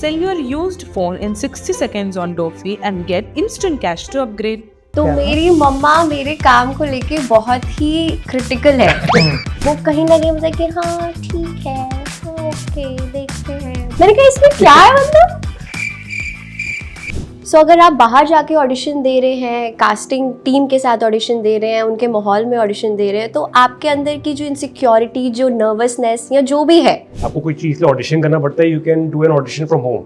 Sell your used phone in 60 seconds on Dofi and get instant cash to upgrade. तो मेरी मम्मा मेरे काम को लेके बहुत ही क्रिटिकल है। वो कहीं ना कहीं बोलता है कि हाँ ठीक है, हाँ, ओके देखते हैं। मैंने कहा इसमें क्या है मतलब। सो अगर आप बाहर जाके ऑडिशन दे रहे हैं, कास्टिंग टीम के साथ ऑडिशन दे रहे हैं, उनके माहौल में ऑडिशन दे रहे हैं, तो आपके अंदर की जो इनसिक्योरिटी, जो नर्वसनेस या जो भी है, आपको कोई चीज के ऑडिशन करना पड़ता है, you can do an audition from home.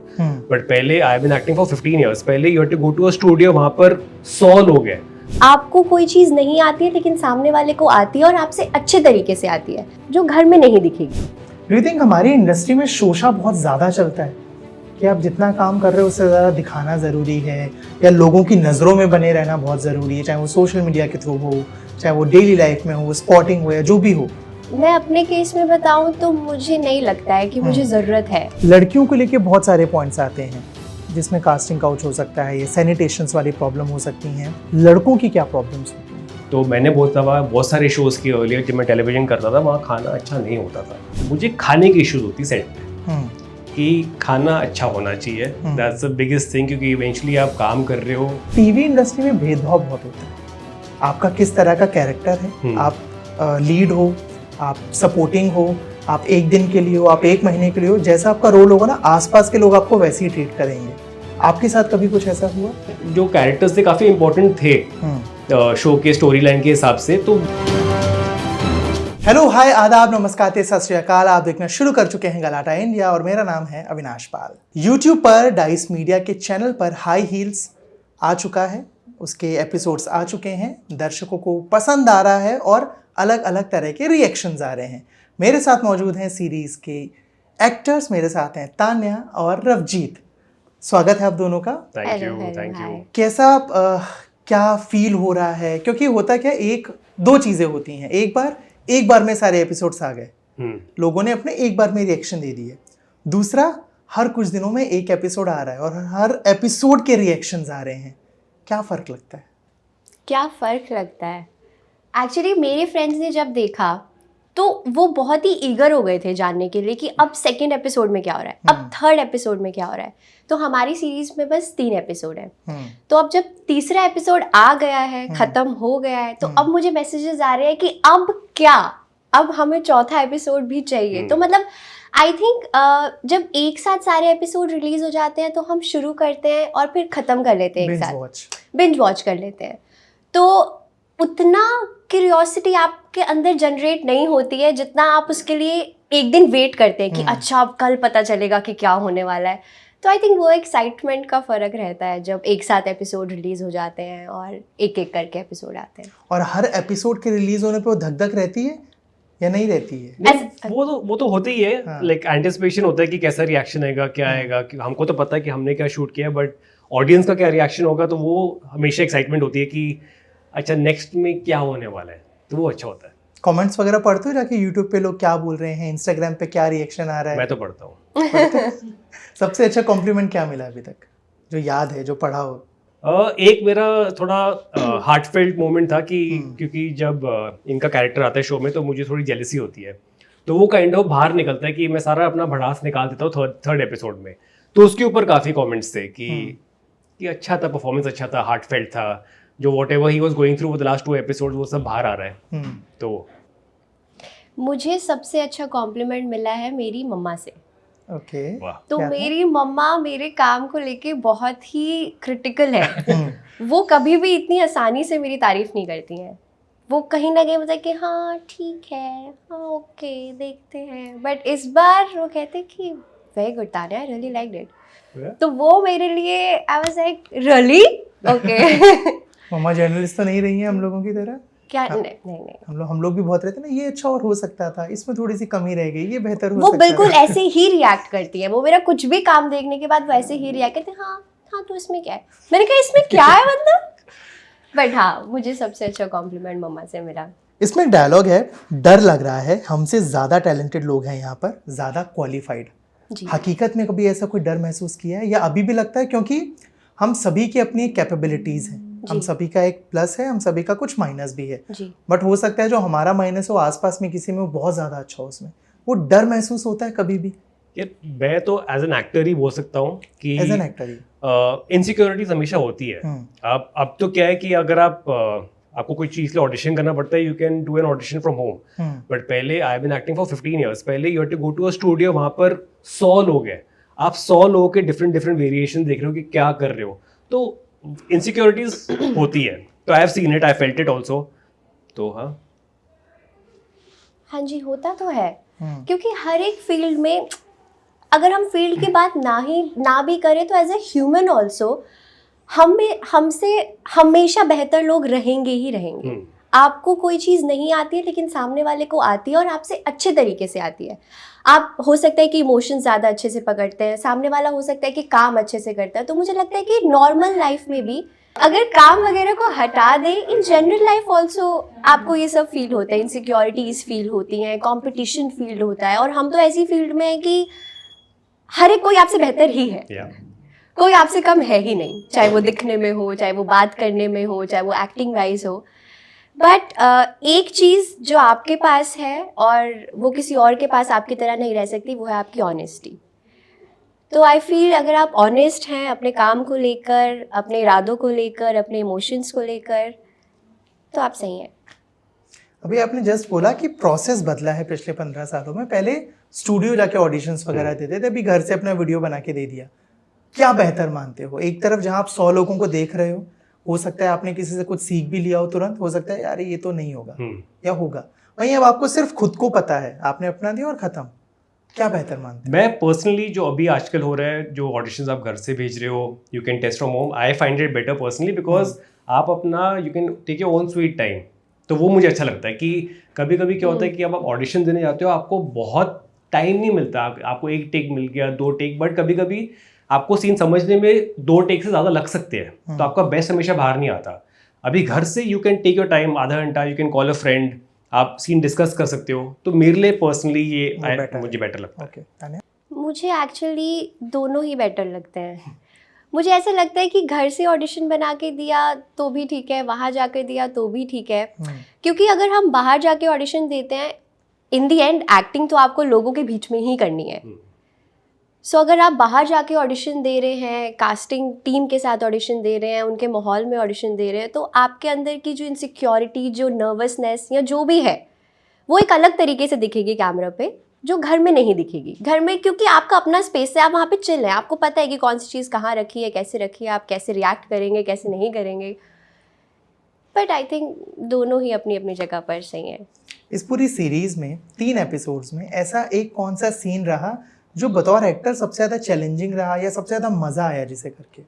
But पहले I have been acting for 15 years, पहले you have to go to a studio, वहां पर 100 लोग हैं। आपको कोई चीज़ नहीं आती है लेकिन सामने वाले को आती है और आपसे अच्छे तरीके से आती है, जो घर में नहीं दिखेगी। डू यू थिंक हमारी इंडस्ट्री में शोशा बहुत ज़्यादा चलता है कि आप जितना काम कर रहे हो उससे ज़्यादा दिखाना ज़रूरी है, या लोगों की नज़रों में बने रहना बहुत ज़रूरी है, चाहे वो सोशल मीडिया के थ्रू हो, चाहे वो डेली लाइफ में हो, स्पॉटिंग हो, या जो भी हो? मैं अपने केस में बताऊं तो मुझे नहीं लगता है कि मुझे ज़रूरत है। लड़कियों को लेके बहुत सारे पॉइंट्स आते हैं, जिसमें कास्टिंग काउच हो सकता है, ये सैनिटेशंस वाली प्रॉब्लम हो सकती हैं। लड़कों की क्या प्रॉब्लम्स होती हैं? तो मैंने बहुत सारे शोज़ किए अर्लियर, जब मैं टेलीविजन करता था वहाँ खाना अच्छा नहीं होता था। मुझे खाने की इश्यूज होती सेट पे कि खाना अच्छा होना चाहिए। दैट्स द बिगेस्ट थिंग, क्योंकि इवेंचुअली आप काम कर रहे हो। टीवी इंडस्ट्री में भेदभाव बहुत होता है। आपका किस तरह का कैरेक्टर है, आप लीड हो, आप सपोर्टिंग हो, आप एक दिन के लिए हो, आप एक महीने के लिए हो, जैसा आपका रोल होगा ना, आसपास के लोग आपको वैसे ही ट्रीट करेंगे। आपके साथ कभी कुछ ऐसा हुआ? जो कैरेक्टर्स थे काफ़ी इंपॉर्टेंट थे शो के स्टोरी लाइन के हिसाब से। तो हेलो, हाय, आदाब, नमस्कार, सत श्री अकाल। आप देखना शुरू कर चुके हैं गलाटा इंडिया और मेरा नाम है अविनाश पाल। यूट्यूब पर डाइस मीडिया के चैनल पर हाई हील्स आ चुका है, उसके एपिसोड्स आ चुके हैं, दर्शकों को पसंद आ रहा है और अलग अलग तरह के रिएक्शंस आ रहे हैं। मेरे साथ मौजूद हैं सीरीज़ के एक्टर्स, मेरे साथ हैं तान्या और रवजीत। स्वागत है आप दोनों का। Thank you. कैसा क्या फील हो रहा है? क्योंकि होता क्या, दो चीज़ें होती हैं। एक बार में सारे एपिसोड्स आ गए, लोगों ने अपने एक बार में रिएक्शन दे दिए। दूसरा, हर कुछ दिनों में एक एपिसोड आ रहा है और हर एपिसोड के रिएक्शंस आ रहे हैं। क्या फ़र्क लगता है? क्या फ़र्क लगता है? एक्चुअली मेरे फ्रेंड्स ने जब देखा तो वो बहुत ही ईगर हो गए थे जानने के लिए कि अब सेकंड एपिसोड में क्या हो रहा है, अब थर्ड एपिसोड में क्या हो रहा है। तो हमारी सीरीज में बस 3 एपिसोड है। तो अब जब तीसरा एपिसोड आ गया है, खत्म हो गया है, तो अब मुझे मैसेजेस आ रहे हैं कि अब क्या, अब हमें चौथा एपिसोड भी चाहिए। तो मतलब आई थिंक जब एक साथ सारे एपिसोड रिलीज हो जाते हैं तो हम शुरू करते हैं और फिर ख़त्म कर लेते हैं, एक साथ बिंज वॉच कर लेते हैं। तो उतना क्यूरियोसिटी आपके अंदर जनरेट नहीं होती है जितना आप उसके लिए एक दिन वेट करते हैं कि अच्छा अब कल पता चलेगा कि क्या होने वाला है। तो आई थिंक वो एक्साइटमेंट का फ़र्क रहता है जब एक साथ एपिसोड रिलीज़ हो जाते हैं और एक एक करके एपिसोड आते हैं। और हर एपिसोड के रिलीज होने पे वो धक धक रहती है या नहीं रहती है? वो तो होती ही है। लाइक एंटिसिपेशन होता है कि कैसा रिएक्शन आएगा, क्या आएगा। हमको तो पता है कि हमने क्या शूट किया, बट ऑडियंस का क्या रिएक्शन होगा, तो वो हमेशा एक्साइटमेंट होती है कि अच्छा नेक्स्ट में क्या होने वाला है। तो वो अच्छा होता है। कमेंट्स वगैरह पढ़ते हो जाके यूट्यूब पे लोग क्या बोल रहे हैं, इंस्टाग्राम पे क्या रिएक्शन आ रहा है? मैं तो पढ़ता हूँ। सबसे अच्छा कॉम्प्लीमेंट क्या मिला अभी तक, जो याद है, जो पढ़ा हो? एक मेरा थोड़ा हार्टफेल्ट मोमेंट था कि क्योंकि जब इनका कैरेक्टर आता है शो में तो मुझे थोड़ी जेलसी होती है। तो वो काइंड ऑफ बाहर निकलता है कि मैं सारा अपना भड़ास निकाल देता हूँ थर्ड एपिसोड में। तो उसके ऊपर काफ़ी कमेंट्स थे कि अच्छा था, परफॉर्मेंस अच्छा था, हार्टफेल्ट था, जो whatever he was going through for the last 2 episodes वो सब बाहर आ रहा है। तो मुझे सबसे अच्छा कॉम्प्लीमेंट मिला है मेरी मम्मा से। ओके। तो मेरी मम्मा मेरे काम को लेके बहुत ही क्रिटिकल है। वो कभी भी इतनी आसानी से मेरी तारीफ नहीं करती हैं। वो कहीं ना कहीं मतलब कि हाँ ठीक है, हाँ ओके देखते हैं। बट इस बार वो कहते कि very good Tanya, I really liked it. तो वो मेरे लिए I was like really okay. मम्मा जर्नलिस्ट तो नहीं रही है हम लोगों की तरह? क्या नहीं हम लोग भी बहुत रहते ना, ये अच्छा और हो सकता था, इसमें थोड़ी सी कमी रह गई, ये बेहतर हो वो सकता बिल्कुल है। ऐसे ही रिएक्ट करती है। वो मेरा कुछ भी काम देखने के बाद वैसे ही रिएक्ट करती है, हाँ तो इसमें क्या है। मैंने कहा इसमें क्या है मतलब। बट हाँ, मुझे सबसे अच्छा कॉम्प्लीमेंट मम्मा से मिला। इसमें एक डायलॉग है, डर लग रहा है, हमसे ज़्यादा टैलेंटेड लोग हैं यहाँ पर, ज़्यादा क्वालिफाइड। हकीकत में कभी ऐसा कोई डर महसूस किया है या अभी भी लगता है? क्योंकि हम सभी की अपनी कैपेबिलिटीज़ हैं, हम सभी का एक प्लस है, हम सभी का कुछ माइनस भी है। बट हो सकता है जो हमारा माइनस हो आसपास में किसी में वो बहुत ज़्यादा अच्छा हो, उसमें वो डर महसूस होता है कभी भी? यार मैं तो एज एन एक्टर ही बोल सकता हूँ कि एज एन एक्टर ही इनसिक्योरिटीज हमेशा होती है। अब तो क्या है कि अगर आपको कोई चीज़ के लिए ऑडिशन करना पड़ता है, you can do an audition from home. But पहले I been acting for 15 years, पहले you have to go to a studio, वहाँ पर 100 लोग हैं, आप 100 लोगों के डिफरेंट वेरिएशन देख रहे हो कि क्या कर रहे हो, तो इनसिक्योरिटीज होती है। तो I have seen it, I felt it also. तो हाँ जी, होता तो है, क्योंकि हर एक फील्ड में अगर हम फील्ड की बात ना भी करें तो एज ए ह्यूमन ऑल्सो हमसे हमेशा बेहतर लोग रहेंगे ही रहेंगे। आपको कोई चीज़ नहीं आती है लेकिन सामने वाले को आती है और आपसे अच्छे तरीके से आती है। आप हो सकता है कि इमोशन ज़्यादा अच्छे से पकड़ते हैं, सामने वाला हो सकता है कि काम अच्छे से करता है। तो मुझे लगता है कि नॉर्मल लाइफ में भी अगर काम वगैरह को हटा दें, इन जनरल लाइफ ऑल्सो आपको ये सब फील होता है, इनसिक्योरिटीज़ फील होती हैं, कॉम्पिटिशन फील होता है। और हम तो ऐसी फील्ड में हैं कि हर एक कोई आपसे बेहतर ही है, कोई आपसे कम है ही नहीं, चाहे वो दिखने में हो, चाहे वो बात करने में हो, चाहे वो एक्टिंग वाइज हो। बट एक चीज़ जो आपके पास है और वो किसी और के पास आपकी तरह नहीं रह सकती, वो है आपकी ऑनेस्टी। तो आई फील अगर आप ऑनेस्ट हैं अपने काम को लेकर, अपने इरादों को लेकर, अपने इमोशंस को लेकर, तो आप सही हैं। अभी आपने जस्ट बोला कि प्रोसेस बदला है पिछले 15 सालों में। पहले स्टूडियो जाके ऑडिशंस वगैरह देते थे, अभी घर से अपना वीडियो बना के दे दिया। क्या बेहतर मानते हो? एक तरफ जहां आप 100 लोगों को देख रहे हो सकता है आपने किसी से कुछ सीख भी लिया हो तुरंत, हो सकता है यार ये तो नहीं होगा या होगा। वहीं अब आपको सिर्फ खुद को पता है, आपने अपना दिया और खत्म। क्या बेहतर मानते हो? मैं पर्सनली जो अभी आजकल हो रहा है, जो ऑडिशंस आप घर से भेज रहे हो, you can test from home, I find it better personally, because आप अपना you can take your own sweet time. तो वो मुझे अच्छा लगता है कि कभी कभी क्या होता है कि अब आप ऑडिशन देने जाते हो, आपको बहुत टाइम नहीं मिलता, आपको एक टेक मिल गया, 2 टेक, बट कभी कभी आपको सीन समझने में 2 टेक से ज़्यादा लग सकते हैं, तो आपका बेस्ट हमेशा बाहर नहीं आता। अभी घर से you can take your time, आधा घंटा, you can call a friend, आप सीन डिस्कस कर सकते हो। तो मेरे लिए पर्सनली ये मुझे बेटर लगता है। Okay. मुझे एक्चुअली दोनों ही बेटर लगते हैं। मुझे ऐसा लगता है कि घर से ऑडिशन बना के दिया तो भी ठीक है, वहाँ जाकर दिया तो भी ठीक है, क्योंकि अगर हम बाहर जाके ऑडिशन देते हैं, इन दी एंड एक्टिंग तो आपको लोगों के बीच में ही करनी है। सो अगर आप बाहर जाके ऑडिशन दे रहे हैं, कास्टिंग टीम के साथ ऑडिशन दे रहे हैं, उनके माहौल में ऑडिशन दे रहे हैं, तो आपके अंदर की जो इनसिक्योरिटी, जो नर्वसनेस या जो भी है, वो एक अलग तरीके से दिखेगी कैमरा पे, जो घर में नहीं दिखेगी। घर में क्योंकि आपका अपना स्पेस है, आप वहाँ पे चिल हैं, आपको पता है कि कौन सी चीज़ कहाँ रखी है, कैसे रखी है, आप कैसे रिएक्ट करेंगे, कैसे नहीं करेंगे। बट आई थिंक दोनों ही अपनी अपनी जगह पर सही हैं। इस पूरी सीरीज में 3 एपिसोड्स में ऐसा एक कौन सा सीन रहा जो बतौर एक्टर सबसे ज़्यादा चैलेंजिंग रहा या सबसे ज़्यादा मज़ा आया जिसे करके?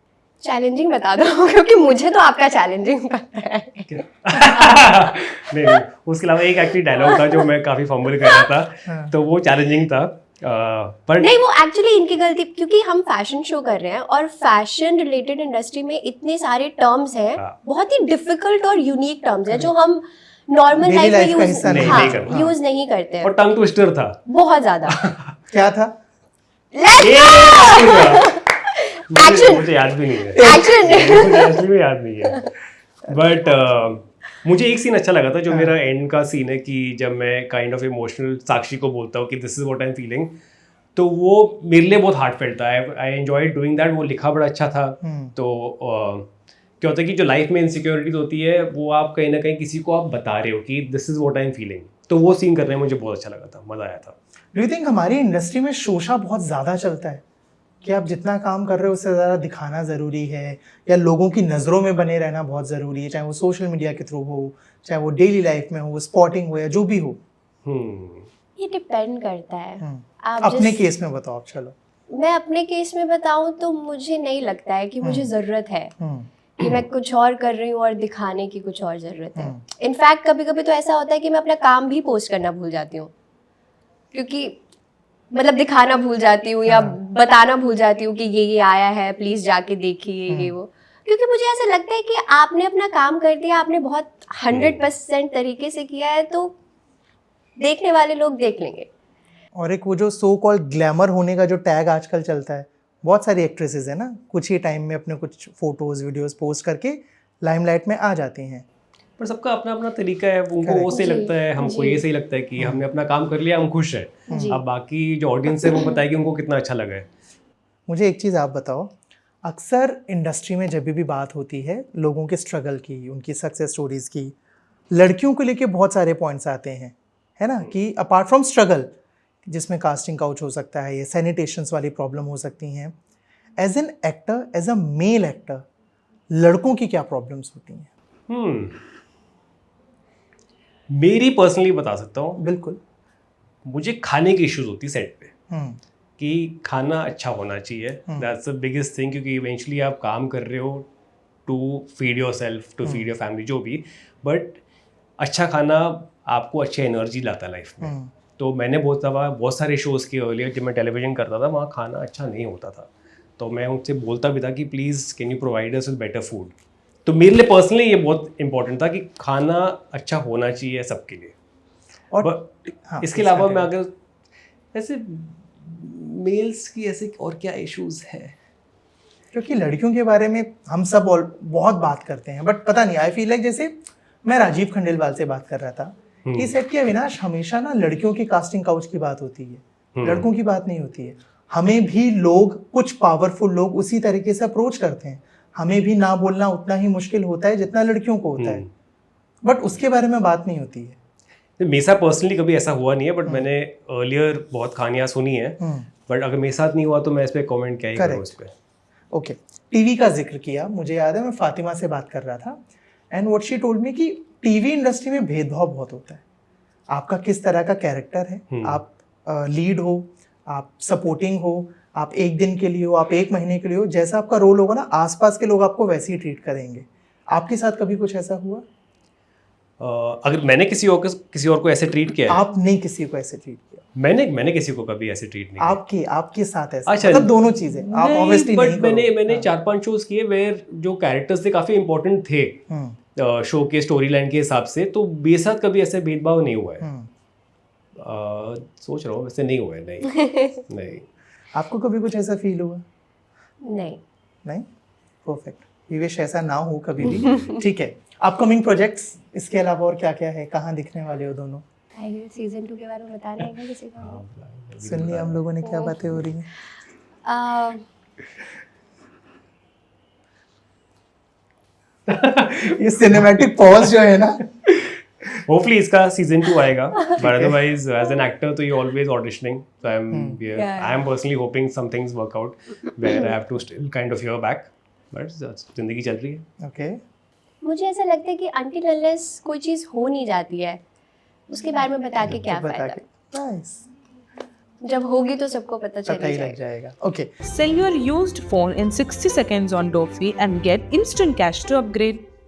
चैलेंजिंग बता दो, क्योंकि मुझे तो आपका चैलेंजिंग पता है। नहीं, उसके अलावा एक एक्चुअली डायलॉग था जो मैं काफ़ी फंबल कर रहा था, तो वो चैलेंजिंग था। पर नहीं, वो एक्चुअली इनकी गलती, क्योंकि हम फैशन शो कर रहे हैं और फैशन रिलेटेड इंडस्ट्री में इतने सारे टर्म्स हैं, बहुत ही डिफिकल्ट और यूनिक टर्म्स हैं जो हम नॉर्मल लाइफ में यूज नहीं करते हैं। और टंग ट्विस्टर था बहुत ज्यादा। क्या था? मुझे याद भी नहीं है, मुझे याद नहीं है। बट मुझे एक सीन अच्छा लगा था जो मेरा एंड का सीन है, कि जब मैं काइंड ऑफ इमोशनल साक्षी को बोलता हूँ कि this is what I am feeling, तो वो मेरे लिए बहुत हार्टफेल्ट था। I enjoyed doing that. वो लिखा बड़ा अच्छा था। तो क्या होता है कि जो लाइफ में इनसिक्योरिटीज होती है, वो आप कहीं ना कहीं किसी को आप बता रहे हो कि this is what I am feeling, तो वो सीन करने में मुझे बहुत अच्छा लगा था, मज़ा आया था। डू यू थिंक हमारी इंडस्ट्री में शोशा बहुत ज़्यादा चलता है कि आप जितना काम कर रहे हो उससे ज़्यादा दिखाना ज़रूरी है, या लोगों की नज़रों में बने रहना बहुत ज़रूरी है, चाहे वो सोशल मीडिया के थ्रू हो, चाहे वो डेली लाइफ में हो, स्पॉटिंग हो, या जो भी हो? ये डिपेंड करता है। आप अपने केस में बताओ आप। चलो मैं अपने केस में बताऊं तो मुझे नहीं लगता है कि मुझे ज़रूरत है कि मैं कुछ और कर रही हूँ और दिखाने की कुछ और ज़रूरत है। इनफैक्ट कभी कभी तो ऐसा होता है कि मैं अपना काम भी पोस्ट करना भूल जाती हूँ, क्योंकि मतलब दिखाना भूल जाती हूँ या बताना भूल जाती हूँ कि ये आया है, प्लीज़ जाके देखिए ये वो, क्योंकि मुझे ऐसा लगता है कि आपने अपना काम कर दिया, आपने बहुत 100% तरीके से किया है, तो देखने वाले लोग देख लेंगे। और एक वो जो सो कॉल्ड ग्लैमर होने का जो टैग आजकल चलता है, बहुत सारी एक्ट्रेसेस है ना, कुछ ही टाइम में अपने कुछ फोटोज़ वीडियोज़ पोस्ट करके लाइमलाइट में आ जाती हैं। पर सबका अपना अपना तरीका है, उनको वो सही जी, लगता है, हमको जी। ये सही लगता है कि हमने अपना काम कर लिया, हम खुश हैं। जी। अब बाकी जो ऑडियंस है वो बताएगी उनको कितना अच्छा लगा है। मुझे एक चीज़ आप बताओ, अक्सर इंडस्ट्री में जब भी बात होती है लोगों के स्ट्रगल की, उनकी सक्सेस स्टोरीज़ की, लड़कियों को लेके बहुत सारे पॉइंट्स आते हैं, है ना, कि अपार्ट फ्रॉम स्ट्रगल जिसमें कास्टिंग काउच हो सकता है, या सैनिटेशंस वाली प्रॉब्लम हो सकती हैं, as an actor, as a male actor, लड़कों की क्या प्रॉब्लम्स होती हैं? मेरी पर्सनली बता सकता हूँ, बिल्कुल। मुझे खाने की इश्यूज होती सेट पे हम्म, कि खाना अच्छा होना चाहिए। दैट्स द बिगेस्ट थिंग, क्योंकि इवेंचुअली आप काम कर रहे हो to feed yourself, to feed your family, जो भी, बट अच्छा खाना आपको अच्छी एनर्जी लाता है लाइफ में। तो मैंने बहुत सारे शोज़ किए अर्लियर, जब मैं टेलीविजन करता था वहाँ खाना अच्छा नहीं होता था, तो मैं उनसे बोलता भी था कि please can you provide us with better food. तो मेरे लिए पर्सनली ये बहुत इंपॉर्टेंट था कि खाना अच्छा होना चाहिए सबके लिए। और But हाँ, इसके please अलावा मैं continue. अगर ऐसे मेल्स की ऐसे और क्या इश्यूज है, क्योंकि लड़कियों के बारे में हम सब बहुत बात करते हैं, बट पता नहीं, आई फील लाइक, जैसे मैं राजीव खंडेलवाल से बात कर रहा था कि सेट के अविनाश हमेशा ना लड़कियों की कास्टिंग काउच की बात होती है, लड़कों की बात नहीं होती है। हमें भी लोग, कुछ पावरफुल लोग उसी तरीके से अप्रोच करते हैं, हमें भी ना बोलना उतना ही मुश्किल होता है जितना लड़कियों को होता है, बट उसके बारे में बात नहीं होती है। मेरे साथ पर्सनली कभी ऐसा हुआ नहीं है, बट मैंने अर्लियर बहुत कहानियाँ सुनी है, बट अगर मेरे साथ नहीं हुआ तो मैं इस पर कॉमेंट क्या ही करूँ उस पर। ओके, टीवी का जिक्र किया, मुझे याद है मैं फातिमा से बात कर रहा था, and what she told me कि टीवी इंडस्ट्री में भेदभाव बहुत होता है। आपका किस तरह का कैरेक्टर है, आप लीड हो, आप सपोर्टिंग हो, आप एक दिन के लिए हो, आप एक महीने के लिए हो, जैसा आपका रोल होगा ना, आसपास के लोग आपको वैसे ही ट्रीट करेंगे। आपके साथ कभी कुछ ऐसा हुआ? अगर मैंने किसी और को ऐसे ट्रीट किया है, आपने किसी को ऐसे ट्रीट किया? मैंने किसी को कभी ऐसे ट्रीट नहीं किया। आपके साथ ऐसा? अच्छा, मतलब दोनों चीजें आप ऑब्वियसली बट नहीं करो। मैंने 4-5 शोज किए वेयर जो कैरेक्टर्स थे काफी इंपॉर्टेंट थे शो के स्टोरी लाइन के हिसाब से, तो मेरे साथ कभी ऐसे भेदभाव नहीं हुआ है। सोच रहा हूँ, वैसे नहीं हुआ है, नहीं नहीं। आपको कभी कुछ ऐसा फील हुआ? नहीं। नहीं? परफेक्ट, वी विश ऐसा ना हो कभी भी। ठीक है, अपकमिंग प्रोजेक्ट्स इसके अलावा और क्या क्या है, कहाँ दिखने वाले हो दोनों? टाइगर सीजन 2 के बारे में बता रहे हैं क्या किसी को? सुन लिया हम लोगों ने क्या बातें हो रही हैं। ये सिनेमैटिक पॉज जो है ना, होपफुली इसका सीजन 2 आएगा, but otherwise as an actor तो you always auditioning, so I am personally hoping some things work out where I have to still kind of hear back, but जिंदगी चल रही है। ओके। मुझे ऐसा लगता है कि अनटिल अनलेस कोई चीज़ हो नहीं जाती है, उसके बारे में बता के क्या बता फायदा? के नाइस, जब होगी तो सबको पता पता ही चल लग जाएगा। Okay. Sell your used phone in 60 seconds on Dofi and get instant cash to upgrade.